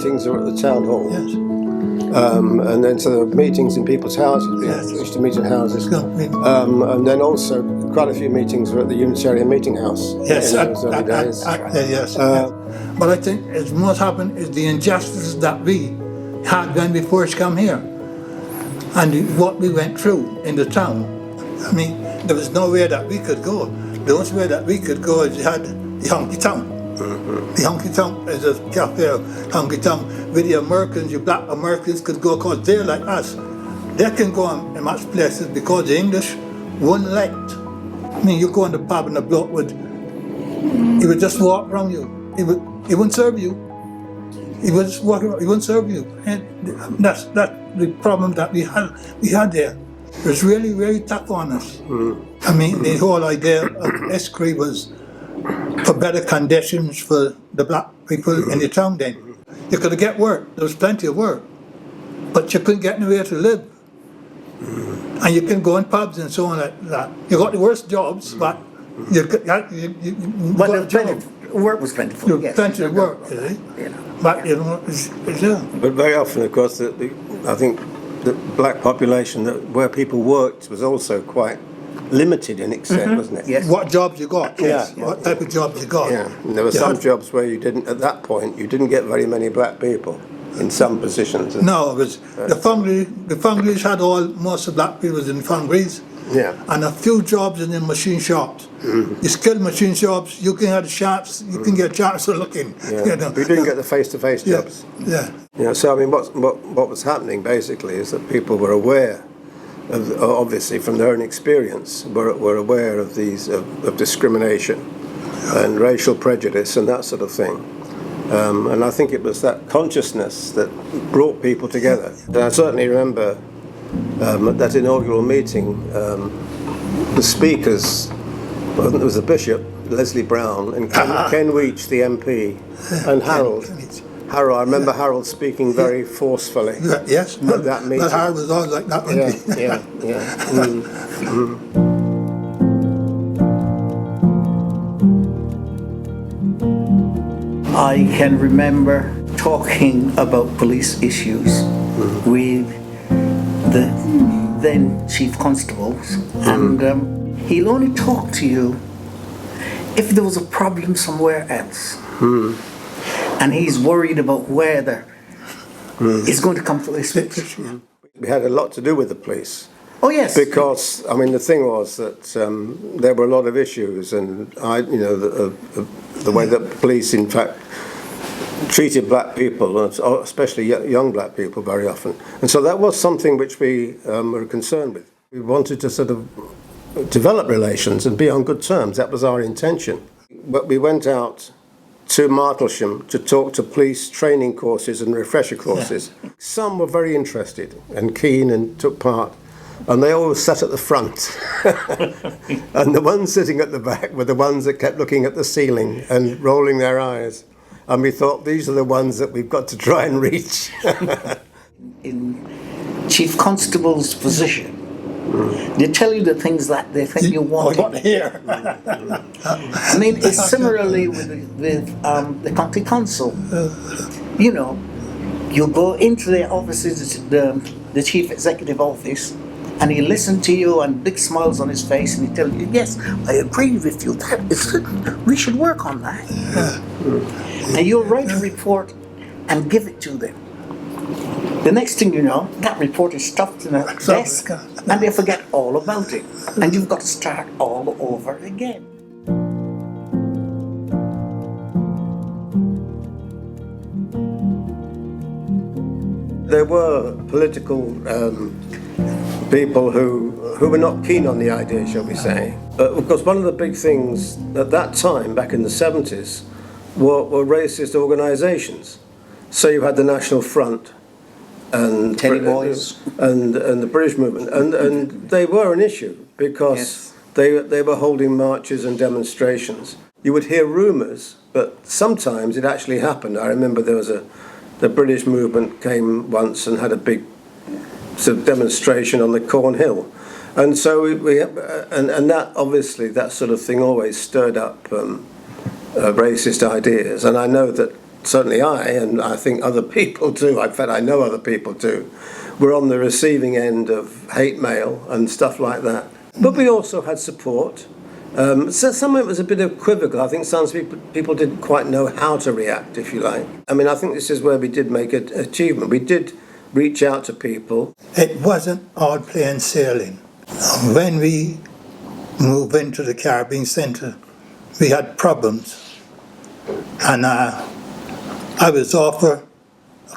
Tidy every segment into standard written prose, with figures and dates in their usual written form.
meetings are at the town hall. Yes. And then so there were meetings in people's houses. We used to meet in houses. And then also quite a few meetings were at the Unitarian Meeting House. Yes, in those early days. Yes. But I think what happened is the injustices that we had when we first come here, and what we went through in the town. I mean, there was nowhere that we could go. The only way that we could go is you had the honky tonk. The honky tonk is a cafe, honky tonk, where the Americans, you black Americans could go because they're like us. They can go in much places because the English wouldn't let. I mean, you go in the pub and the bloke he would just walk around you. He wouldn't serve you. He would just walk around, he wouldn't serve you. And that's the problem that we had there. It was really, really tough on us. I mean, the whole idea of ISCRE was for better conditions for the black people in the town then. You could get work, there was plenty of work, but you couldn't get anywhere to live. And you can go in pubs and so on like that. You got the worst jobs, but you got a job. Work was plentiful. Yes, plenty of work, but you know, But very often, of course, I think the black population where people worked was also quite limited in extent, wasn't it? Yes. What jobs you got? Yes. What type of jobs you got? Yeah. And there were some jobs where at that point, you didn't get very many black people in some positions. No, it was the foundries had most of black people was in foundries. Yeah. And a few jobs in the machine shops. The skilled machine shops, you can have the shops, you can get jobs for looking. Yeah. You know. We didn't get the face-to-face jobs. Yeah. You know, so I mean, what was happening basically is that people were aware of, obviously from their own experience, were aware of these of discrimination and racial prejudice and that sort of thing. And I think it was that consciousness that brought people together. And I certainly remember at that inaugural meeting, the speakers, I think it was the Bishop, Leslie Brown, and Ken Weech, the MP, and Harold. I remember Harold speaking very forcefully. Yes, at that meeting. But Harold was always like that. I can remember talking about police issues with the then chief constables, and he'll only talk to you if there was a problem somewhere else. And he's worried about whether it's going to come to this place. We had a lot to do with the police. Oh yes. Because I mean, the thing was that there were a lot of issues, and the way that police, in fact, treated black people, especially young black people, very often. And so that was something which we were concerned with. We wanted to sort of develop relations and be on good terms. That was our intention. But we went out to Martlesham to talk to police training courses and refresher courses. Yeah. Some were very interested and keen and took part, and they always sat at the front. And the ones sitting at the back were the ones that kept looking at the ceiling and rolling their eyes. And we thought, these are the ones that we've got to try and reach. In Chief Constable's position, they tell you the things that they think you want to hear. I mean, it's similarly with the county council. You know, you go into their offices, the chief executive office, and he listens to you and big smiles on his face, and he tells you, yes, I agree with you, we should work on that. And you'll write a report and give it to them. The next thing you know, that report is stuffed in a desk, and they forget all about it. And you've got to start all over again. There were political people who were not keen on the idea, shall we say. Of course, one of the big things at that time, back in the 70s, were racist organisations. So you had the National Front, and Teddy Boys, and the British movement, and they were an issue because they were holding marches and demonstrations. You would hear rumours, but sometimes it actually happened. I remember there was the British movement came once and had a big sort of demonstration on the Cornhill, and so and that obviously that sort of thing always stirred up racist ideas. And I know that certainly I, and I think other people too, in fact I know other people too, were on the receiving end of hate mail and stuff like that. But we also had support. So some of it was a bit equivocal. I think some people didn't quite know how to react, if you like. I mean, I think this is where we did make an achievement. We did reach out to people. It wasn't all plain sailing. When we moved into the Caribbean Centre, we had problems. And I was offered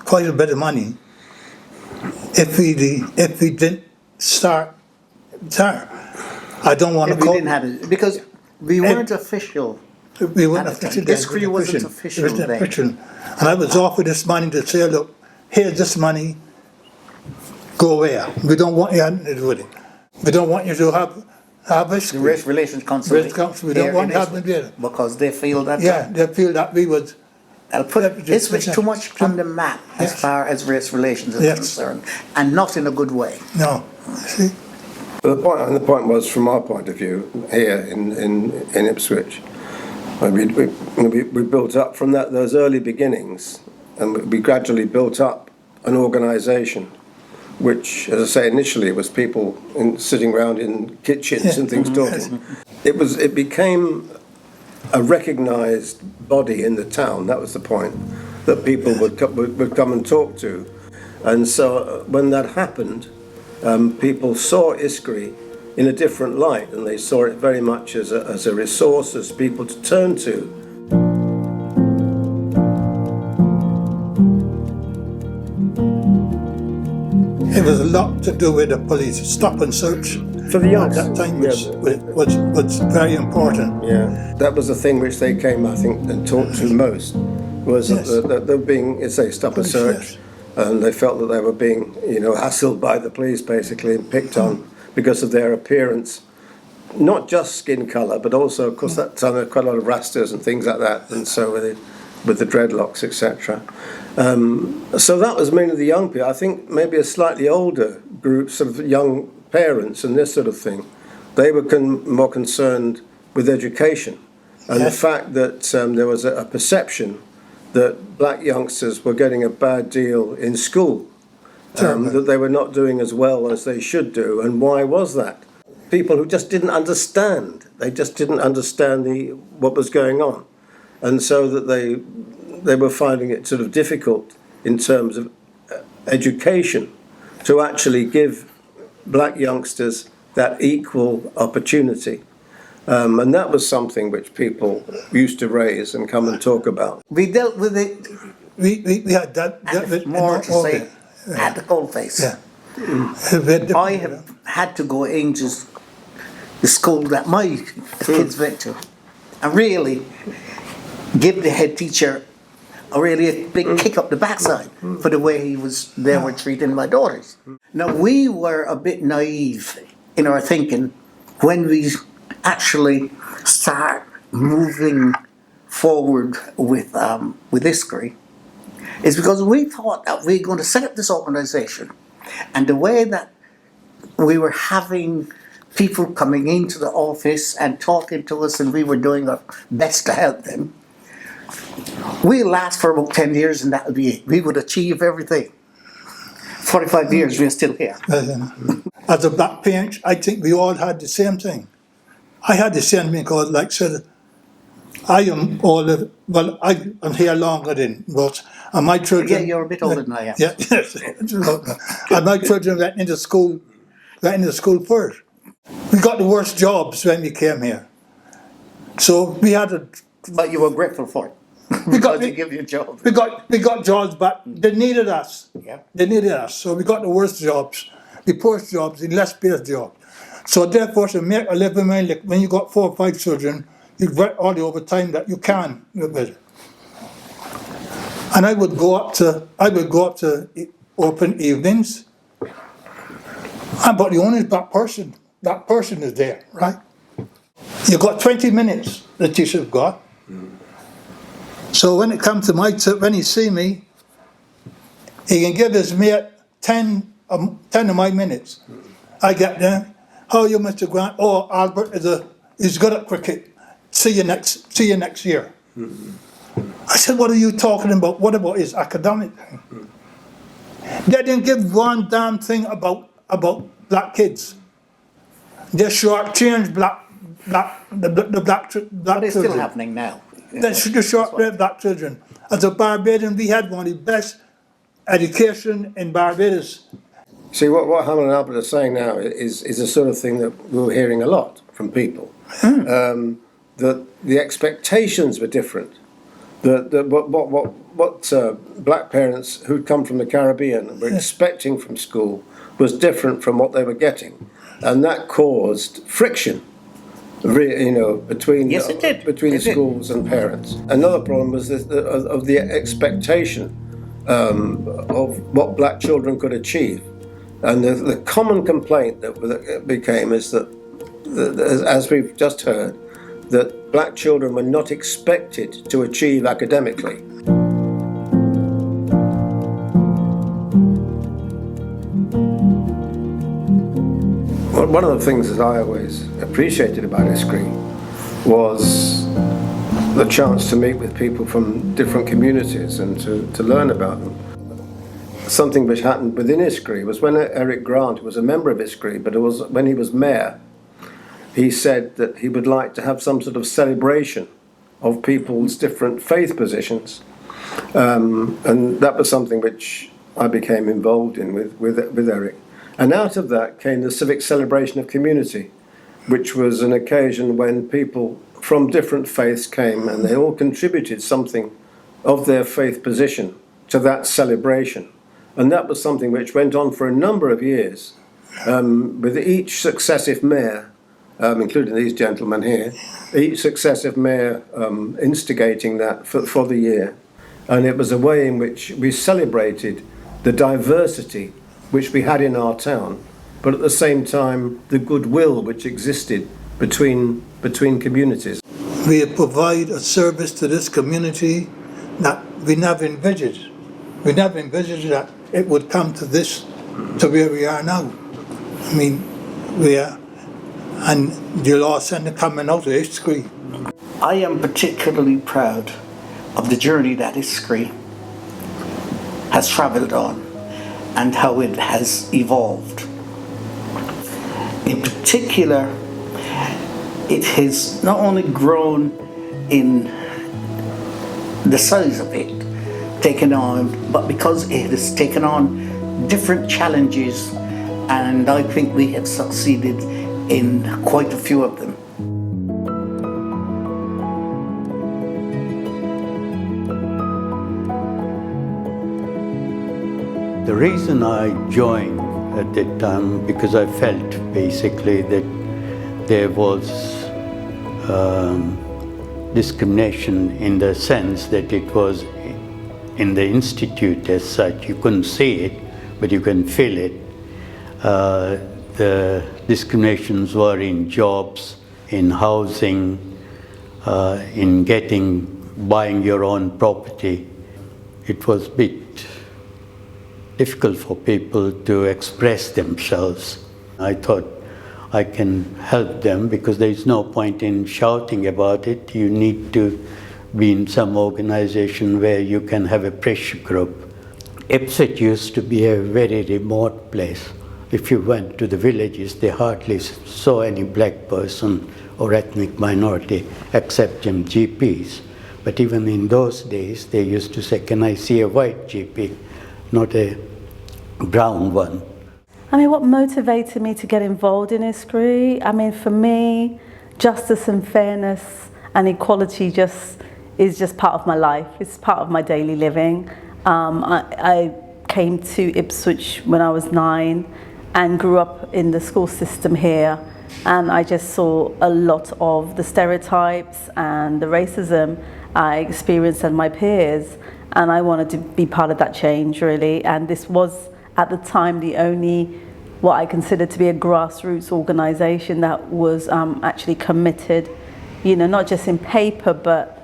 quite a bit of money if we didn't start. I don't want to If we call didn't have it, because we weren't official. We weren't at the time. official. then, ISCRE wasn't official It wasn't then. official. And I was offered this money to say, look, here's this money, go where? We don't want you to do it. We don't want you to have The ISCRE. Race Relations Council. Race Council, we don't here want in to have them Ipswich, there. because they feel that Yeah, they feel that we would. they'll put Ipswich too much on the map as Yes. far as race relations is Yes. concerned, and not in a good way. No, see, But the point was, from our point of view, here in Ipswich, we built up from those early beginnings, and we gradually built up an organisation, which, as I say, initially was people sitting around in kitchens and things talking. It became a recognised body in the town. That was the point, that people would come and talk to, and so when that happened, people saw ISCRE in a different light, and they saw it very much as a resource, as people to turn to. it was a lot to do with the police stop and search. For the At youngsters, that time yeah. was very important. Yeah, that was the thing which they came, I think, and talked to most, was Yes. that they were being, it's a stop and search, Yes. and they felt that they were being, hassled by the police, basically, and picked on because of their appearance. Not just skin colour, but also, of course, that time there were quite a lot of rastas and things like that, and so with the dreadlocks, etc. So that was mainly the young people. I think maybe a slightly older group, sort of young parents and this sort of thing, they were more concerned with education and the Yes. fact that there was a perception that black youngsters were getting a bad deal in school, that they were not doing as well as they should do. And why was that? People who just didn't understand. They just didn't understand what was going on. And so that they were finding it sort of difficult in terms of education to actually give black youngsters that equal opportunity. And that was something which people used to raise and come and talk about. We dealt with it, We had that more to all say, at the coalface. Yeah. I have had to go into the school that my kids went to and really give the head teacher a really big kick up the backside for the way they were treating my daughters. Now, we were a bit naive in our thinking when we actually start moving forward with ISCRE, is because we thought that we were going to set up this organisation, and the way that we were having people coming into the office and talking to us, and we were doing our best to help them, we'll last for about 10 years and that'll be it. We would achieve everything. 45 years, we're still here. As a black parent, I think we all had the same thing. I had the same thing because, like I said, I am older, well, I'm here longer than most, and my children... Yeah, you're a bit older than I am. Yeah, yes. And my children went into school first. We got the worst jobs when we came here. So we had a... But you were grateful for it. We got to give you a job. We got jobs, but they needed us. Yeah. They needed us, so we got the worst jobs, the poorest jobs, the less paid jobs. So therefore, to make a living, when you got 4 or 5 children, you work all the overtime that you can with. And I would go up to open evenings. But the only that person is there, right? You got 20 minutes. The teacher's got. So when it comes to when he see me, he can give his mate 10 of my minutes. I get there. How are you, Mr. Grant? Oh, Albert he's good at cricket. See you next year. I said, what are you talking about? What about his academic thing? They didn't give one damn thing about black kids. They shortchanged the black But it's still children. happening now. They shortchanged black children. As a Barbadian, we had one of the best education in Barbados. See, what Hamel and Albert are saying now is the sort of thing that we were hearing a lot from people. That the expectations were different. That what black parents who'd come from the Caribbean were expecting from school was different from what they were getting, and that caused friction. Between Yes, it did. between It did. schools and parents. Another problem was of the expectation of what black children could achieve, and the common complaint that became is that, as we've just heard, that black children were not expected to achieve academically. Well, one of the things that I always appreciated about ISCRE was the chance to meet with people from different communities and to learn about them. Something which happened within ISCRE was when Eric Grant was a member of ISCRE, but it was when he was mayor, he said that he would like to have some sort of celebration of people's different faith positions. And that was something which I became involved in with Eric. And out of that came the civic celebration of community, which was an occasion when people from different faiths came and they all contributed something of their faith position to that celebration. And that was something which went on for a number of years, with each successive mayor, including these gentlemen here, each successive mayor instigating that for the year. And it was a way in which we celebrated the diversity which we had in our town, but at the same time the goodwill which existed between communities. We provide a service to this community that we never envisaged. We never envisaged that it would come to this, to where we are now. I mean, we are, and the law center coming out of ISCRE. I am particularly proud of the journey that ISCRE has travelled on and how it has evolved. In particular, it has not only grown in the size of it, but because it has taken on different challenges, and I think we have succeeded in quite a few of them. The reason I joined at that time, because I felt basically that there was discrimination in the sense that it was in the institute as such. You couldn't see it, but you can feel it. The discriminations were in jobs, in housing, in buying your own property. It was a bit difficult for people to express themselves. I thought I can help them because there is no point in shouting about it. You need to be in some organization where you can have a pressure group. Ipswich used to be a very remote place. If you went to the villages, they hardly saw any black person or ethnic minority except some GPs. But even in those days, they used to say, "Can I see a white GP, not a brown one?" I mean, what motivated me to get involved in ISCRE? I mean, for me, justice and fairness and equality is just part of my life. It's part of my daily living. I came to Ipswich when I was 9 and grew up in the school system here, and I just saw a lot of the stereotypes and the racism I experienced and my peers, and I wanted to be part of that change, really. And this was at the time the only, what I considered to be a grassroots organisation that was actually committed, not just in paper but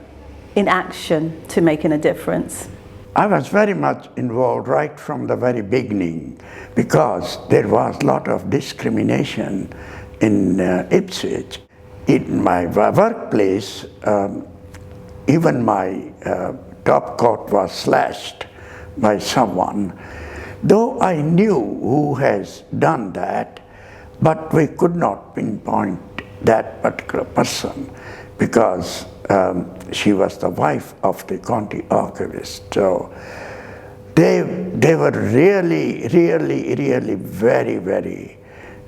in action to making a difference. I was very much involved right from the very beginning because there was a lot of discrimination in Ipswich. In my workplace, even my top coat was slashed by someone. Though I knew who has done that, but we could not pinpoint that particular person because she was the wife of the county archivist. So they were really very, very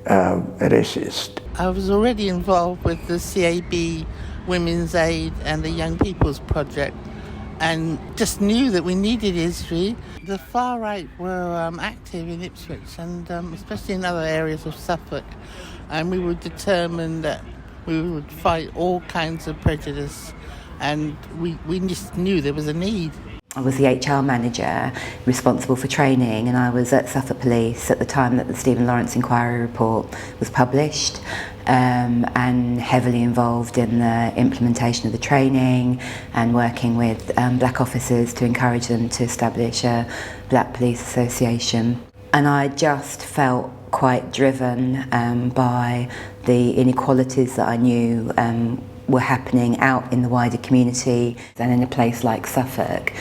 racist. I was already involved with the CAB Women's Aid and the Young People's Project, and just knew that we needed ISCRE. The far right were active in Ipswich and especially in other areas of Suffolk, and we were determined that we would fight all kinds of prejudice, and we just knew there was a need. I was the HR manager responsible for training, and I was at Suffolk Police at the time that the Stephen Lawrence Inquiry report was published, and heavily involved in the implementation of the training and working with black officers to encourage them to establish a Black Police Association. And I just felt quite driven by the inequalities that I knew were happening out in the wider community. And in a place like Suffolk,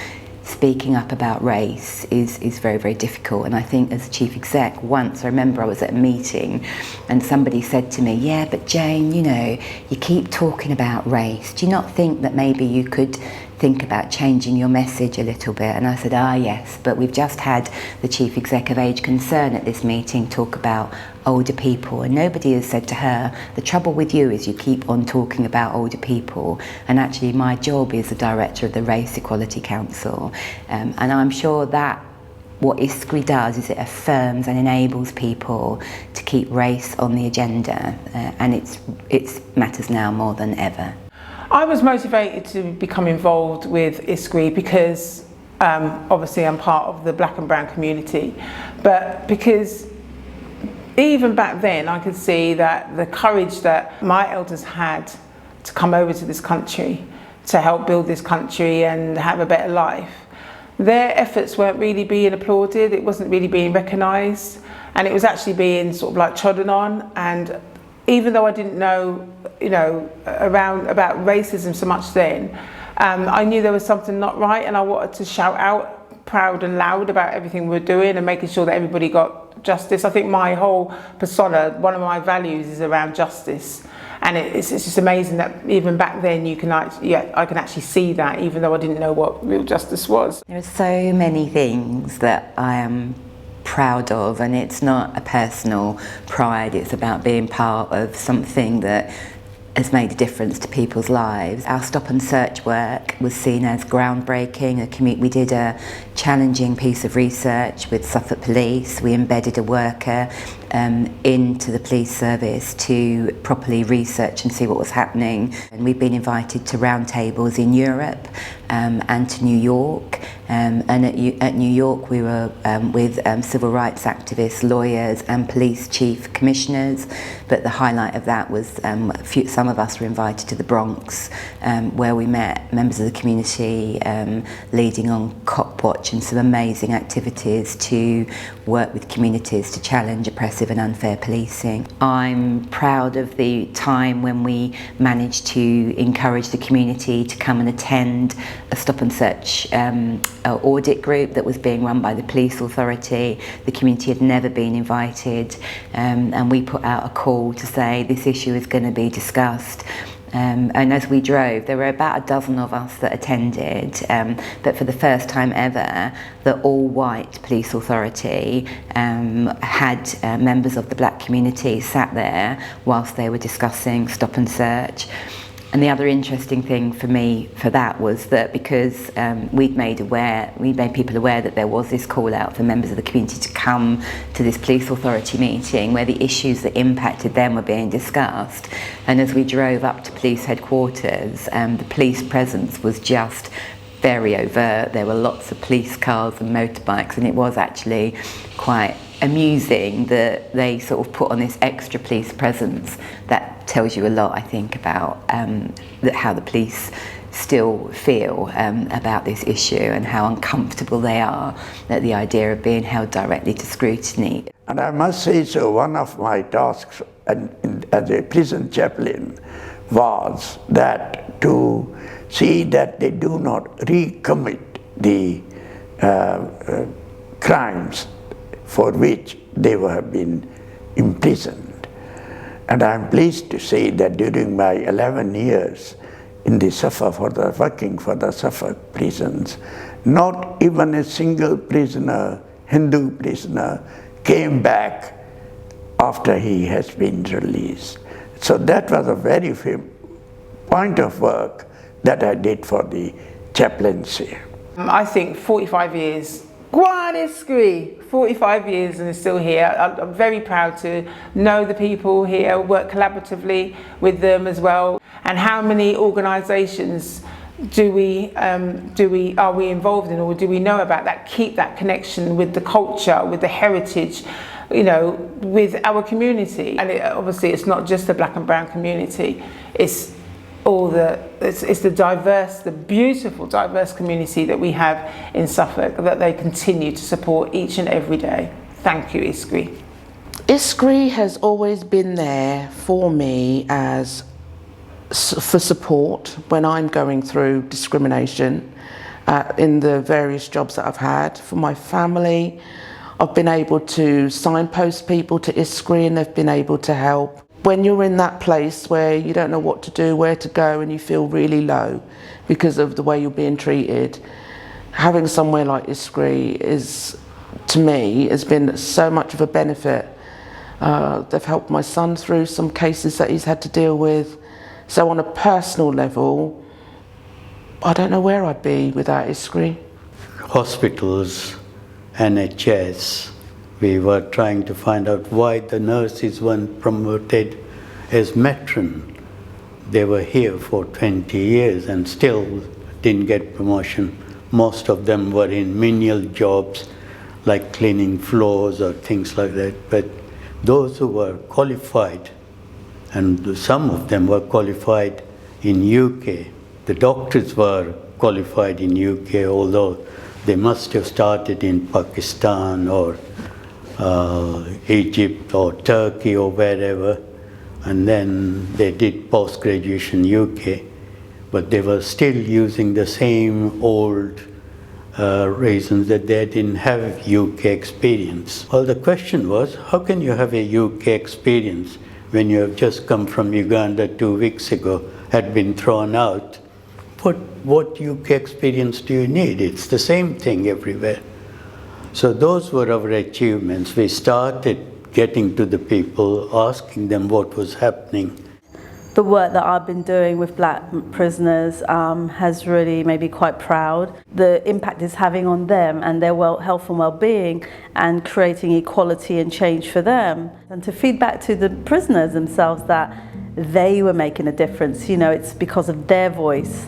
speaking up about race is very, very difficult. And I think as chief exec, once I remember I was at a meeting and somebody said to me, yeah, but Jane, you know, you keep talking about race. Do you not think that maybe you could think about changing your message a little bit? And I said, yes, but we've just had the chief exec of Age Concern at this meeting talk about older people, and nobody has said to her, the trouble with you is you keep on talking about older people, and actually my job is the director of the Race Equality Council, and I'm sure that what ISCRE does is it affirms and enables people to keep race on the agenda, and it matters now more than ever. I was motivated to become involved with ISCRE because obviously I'm part of the black and brown community, but because even back then I could see that the courage that my elders had to come over to this country to help build this country and have a better life, their efforts weren't really being applauded, it wasn't really being recognised, and it was actually being sort of like trodden on. And even though I didn't know, about racism so much then, I knew there was something not right, and I wanted to shout out proud and loud about everything we were doing and making sure that everybody got justice. I think my whole persona, one of my values is around justice, and it's just amazing that even back then I can actually see that, even though I didn't know what real justice was. There are so many things that I am proud of, and it's not a personal pride, it's about being part of something that has made a difference to people's lives. Our stop and search work was seen as groundbreaking. We did a challenging piece of research with Suffolk Police. We embedded a worker into the police service to properly research and see what was happening. And we've been invited to roundtables in Europe and to New York. And at New York we were with civil rights activists, lawyers and police chief commissioners, but the highlight of that was some of us were invited to the Bronx, where we met members of the community leading on Cop Watch and some amazing activities to work with communities to challenge oppressive and unfair policing. I'm proud of the time when we managed to encourage the community to come and attend a stop and search audit group that was being run by the police authority. The community had never been invited, and we put out a call to say this issue is going to be discussed. And as we drove, there were about a dozen of us that attended, but for the first time ever, the all-white police authority had members of the black community sat there whilst they were discussing stop and search. And the other interesting thing for me for that was that because we'd made people aware that there was this call out for members of the community to come to this police authority meeting where the issues that impacted them were being discussed. And as we drove up to police headquarters, the police presence was just very overt. There were lots of police cars and motorbikes, and it was actually quite amusing that they sort of put on this extra police presence. That tells you a lot, I think, about how the police still feel about this issue and how uncomfortable they are at the idea of being held directly to scrutiny. And I must say, so one of my tasks as a prison chaplain was that to see that they do not recommit the crimes for which they have been imprisoned. And I'm pleased to say that during my 11 years in the working for the Suffolk prisons, not even a single prisoner, Hindu prisoner, came back after he has been released. So that was a very point of work that I did for the chaplaincy. I think 45 years, go on ISCRE, 45 years and is still here. I'm very proud to know the people here, work collaboratively with them as well. And how many organisations are we involved in, or do we know about that, keep that connection with the culture, with the heritage, you know, with our community. And obviously it's not just the black and brown community, it's the diverse, the beautiful diverse community that we have in Suffolk that they continue to support each and every day. Thank you, ISCRE. ISCRE has always been there for me for support when I'm going through discrimination in the various jobs that I've had. For my family, I've been able to signpost people to ISCRE and they've been able to help. When you're in that place where you don't know what to do, where to go, and you feel really low because of the way you're being treated, having somewhere like ISCRE is, to me, has been so much of a benefit. They've helped my son through some cases that he's had to deal with. So on a personal level, I don't know where I'd be without ISCRE. Hospitals, NHS, we were trying to find out why the nurses weren't promoted as matron. They were here for 20 years and still didn't get promotion. Most of them were in menial jobs like cleaning floors or things like that. But those who were qualified, and some of them were qualified in UK. The doctors were qualified in UK, although they must have started in Pakistan or Egypt or Turkey or wherever, and then they did post-graduation UK, but they were still using the same old reasons that they didn't have UK experience. Well, the question was, how can you have a UK experience when you have just come from Uganda 2 weeks ago, had been thrown out? What UK experience do you need? It's the same thing everywhere. So those were our achievements. We started getting to the people, asking them what was happening. The work that I've been doing with black prisoners has really made me quite proud. The impact it's having on them and their health and well-being, and creating equality and change for them. And to feed back to the prisoners themselves that they were making a difference. You know, it's because of their voice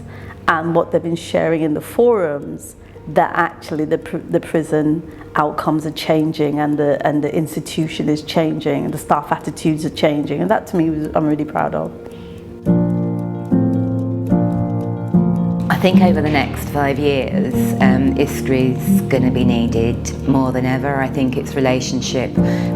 and what they've been sharing in the forums that actually the prison outcomes are changing, and the institution is changing, and the staff attitudes are changing, and that to me I'm really proud of. I think over the next 5 years, ISCRE is going to be needed more than ever. I think its relationship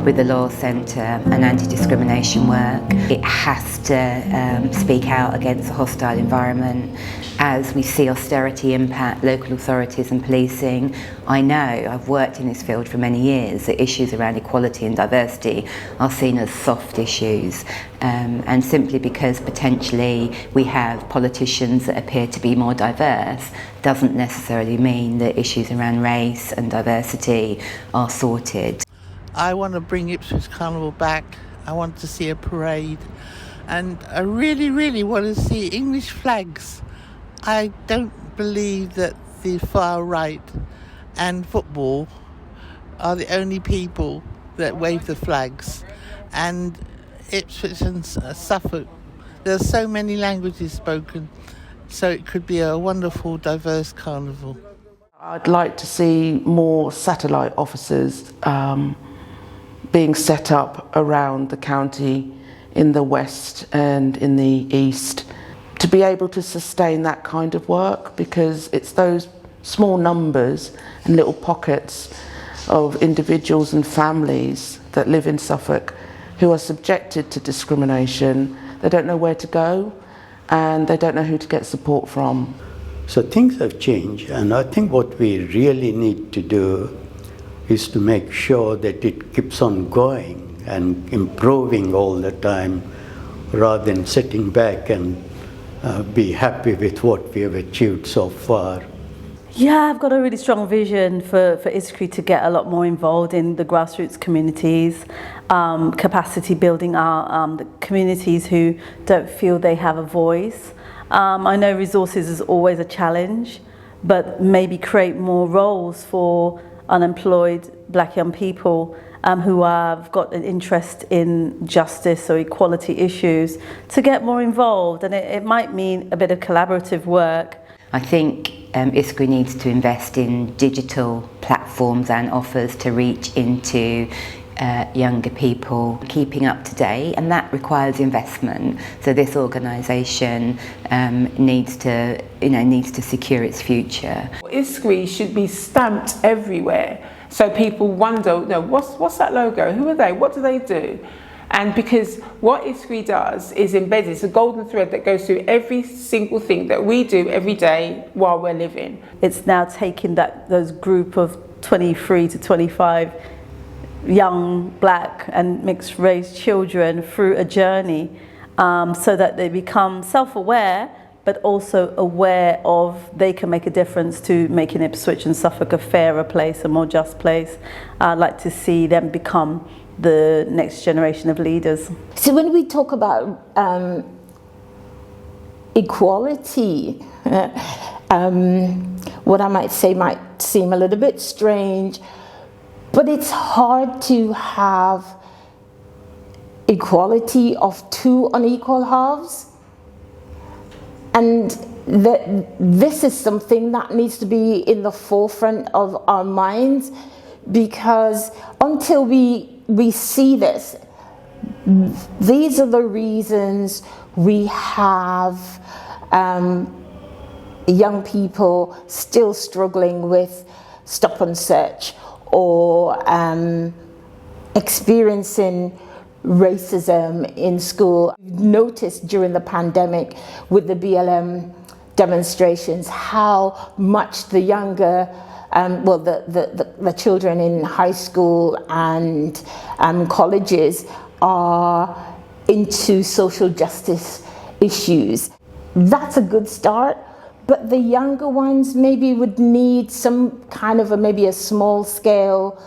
with the Law Centre and anti-discrimination work, it has to speak out against a hostile environment. As we see austerity impact local authorities and policing, I know, I've worked in this field for many years, that issues around equality and diversity are seen as soft issues. And simply because potentially we have politicians that appear to be more diverse doesn't necessarily mean that issues around race and diversity are sorted. I want to bring Ipswich Carnival back. I want to see a parade, and I really, really want to see English flags. I don't believe that the far right and football are the only people that wave the flags. And Ipswich and Suffolk, there are so many languages spoken, so it could be a wonderful, diverse carnival. I'd like to see more satellite offices being set up around the county in the west and in the east to be able to sustain that kind of work, because it's those small numbers and little pockets of individuals and families that live in Suffolk who are subjected to discrimination. They don't know where to go, and they don't know who to get support from. So things have changed, and I think what we really need to do is to make sure that it keeps on going and improving all the time, rather than sitting back and be happy with what we have achieved so far. Yeah, I've got a really strong vision for ISCRE to get a lot more involved in the grassroots communities, capacity building the communities who don't feel they have a voice. I know resources is always a challenge, but maybe create more roles for unemployed black young people who have got an interest in justice or equality issues to get more involved. And it might mean a bit of collaborative work. I think ISCRE needs to invest in digital platforms and offers to reach into younger people, keeping up to date, and that requires investment. So this organisation needs to secure its future. ISCRE should be stamped everywhere, so people wonder, what's that logo? Who are they? What do they do? And because what ISCRE does is embedded, it's a golden thread that goes through every single thing that we do every day while we're living. It's now taking those group of 23 to 25 young black and mixed race children through a journey so that they become self-aware, but also aware of they can make a difference to making Ipswich and Suffolk a fairer place, a more just place. I'd like to see them become the next generation of leaders. So when we talk about equality, what I might say might seem a little bit strange, but it's hard to have equality of two unequal halves. And this is something that needs to be in the forefront of our minds, because until we see this, these are the reasons we have young people still struggling with stop and search, or experiencing racism in school. Noticed during the pandemic with the BLM demonstrations how much the younger, the children in high school and colleges are into social justice issues. That's a good start, but the younger ones maybe would need some kind of maybe a small scale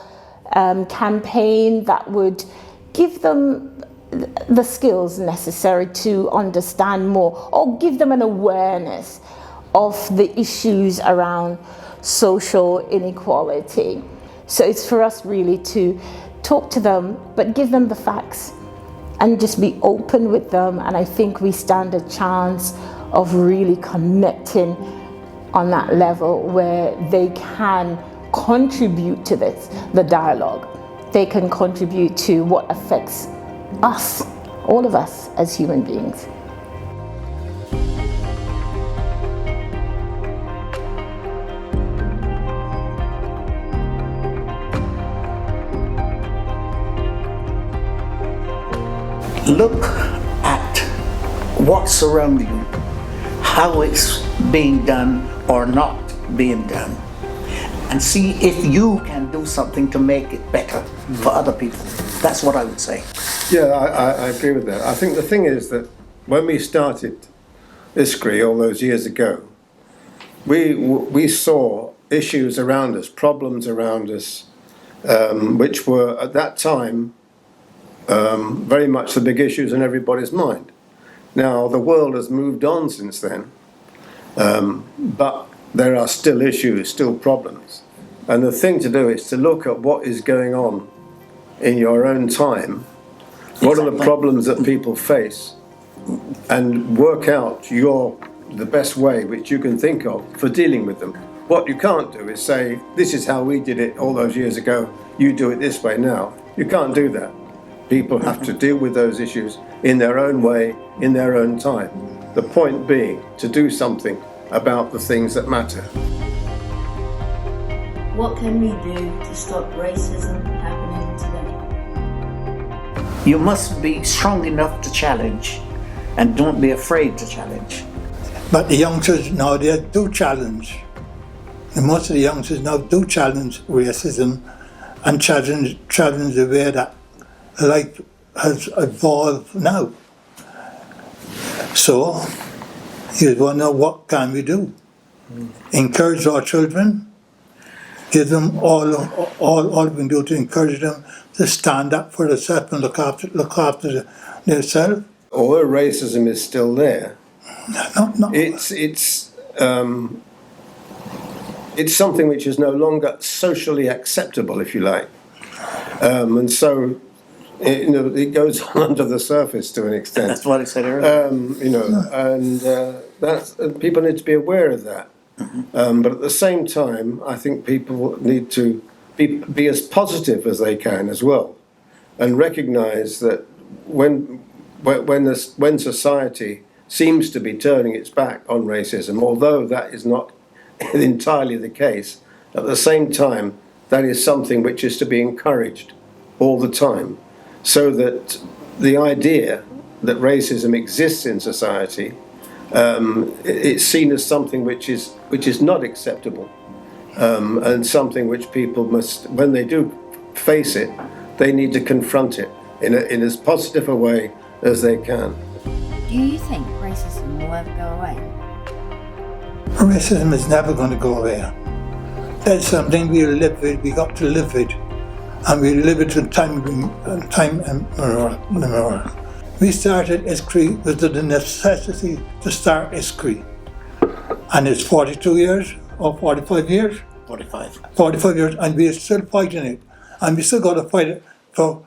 campaign that would give them the skills necessary to understand more, or give them an awareness of the issues around social inequality. So it's for us really to talk to them, but give them the facts and just be open with them. And I think we stand a chance of really connecting on that level where they can contribute to the dialogue. They can contribute to what affects us, all of us as human beings. Look at what's around you, how it's being done or not being done, and see if you can do something to make it better for other people. That's what I would say. Yeah, I agree with that. I think the thing is that when we started ISCRE all those years ago, we saw issues around us, problems around us, which were at that time very much the big issues in everybody's mind. Now, the world has moved on since then, but there are still issues, still problems. And the thing to do is to look at what is going on in your own time. What are the problems that people face, and work out the best way which you can think of for dealing with them. What you can't do is say, this is how we did it all those years ago, you do it this way now. You can't do that. People have to deal with those issues in their own way, in their own time. The point being to do something about the things that matter. What can we do to stop racism happening today? You must be strong enough to challenge. and don't be afraid to challenge. But the youngsters nowadays do challenge. And most of the youngsters now do challenge racism and challenge the way that life has evolved now. So, you want to know what can we do? Encourage our children, give them all we can do to encourage them to stand up for themselves and look after themselves. Although racism is still there, No. It's something which is no longer socially acceptable, if you like, and so it goes under the surface to an extent. That's what I said earlier. And people need to be aware of that. But at the same time, I think people need to be as positive as they can as well, and recognise that when society seems to be turning its back on racism, although that is not entirely the case, at the same time, that is something which is to be encouraged all the time, so that the idea that racism exists in society, it's seen as something which is not acceptable, and something which people must, when they do face it, they need to confront it in as positive a way as they can. Do you think racism will ever go away? Racism is never going to go away. That's something we live with, we got to live with. And we live it in time immemorial. We started ISCRE with the necessity to start ISCRE. And it's 42 years or 45 years? 45. 45 years, and we are still fighting it. And we still got to fight it for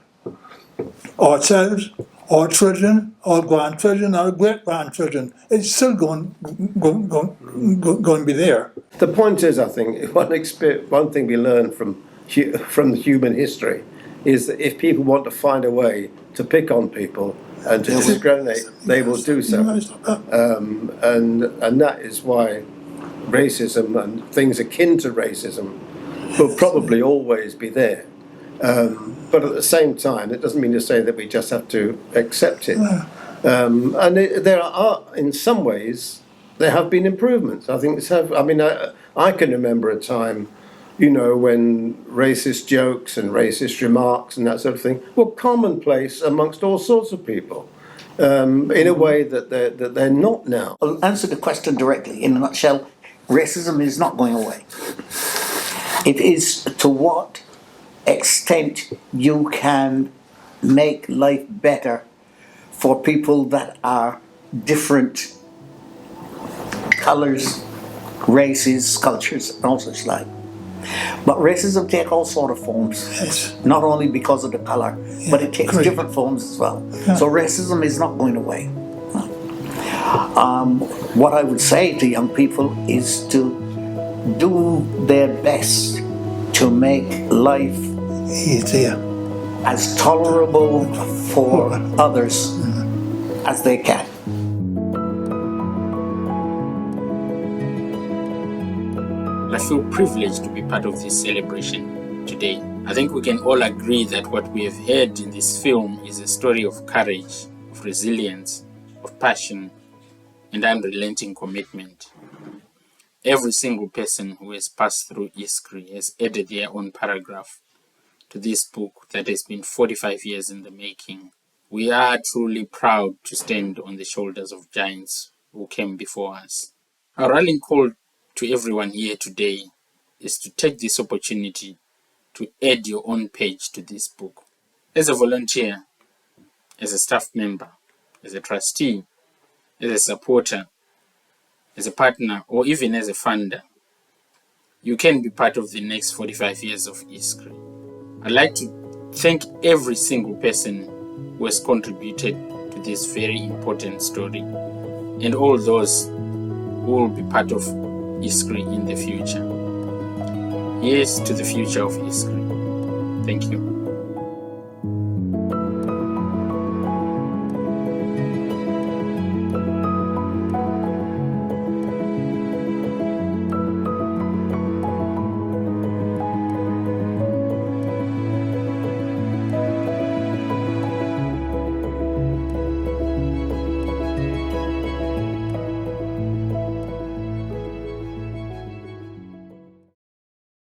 ourselves, our children, our grandchildren, our great-grandchildren. It's still going to be there. The point is, I think, one thing we learn from the human history is that if people want to find a way to pick on people and to discriminate, they will do so. And that is why racism and things akin to racism will probably always be there. But at the same time, it doesn't mean to say that we just have to accept it. There are, in some ways, there have been improvements. I think I can remember a time, when racist jokes and racist remarks and that sort of thing were commonplace amongst all sorts of people, in a way that they're not now. I'll answer the question directly. In a nutshell, racism is not going away. It is to what extent you can make life better for people that are different colours, races, cultures, and all such like. But racism takes all sorts of forms, Yes. not only because of the colour, but it takes different forms as well. Yeah. So racism is not going away. What I would say to young people is to do their best to make life Easier. as tolerable for others as they can. I feel privileged to be part of this celebration today. I think we can all agree that what we have heard in this film is a story of courage, of resilience, of passion, and unrelenting commitment. Every single person who has passed through ISCRE has added their own paragraph to this book that has been 45 years in the making. We are truly proud to stand on the shoulders of giants who came before us. Our rallying call to everyone here today is to take this opportunity to add your own page to this book. As a volunteer, as a staff member, as a trustee, as a supporter, as a partner, or even as a funder, you can be part of the next 45 years of ISCRE. I'd like to thank every single person who has contributed to this very important story, and all those who will be part of ISCRE in the future. Here's to the future of ISCRE. Thank you.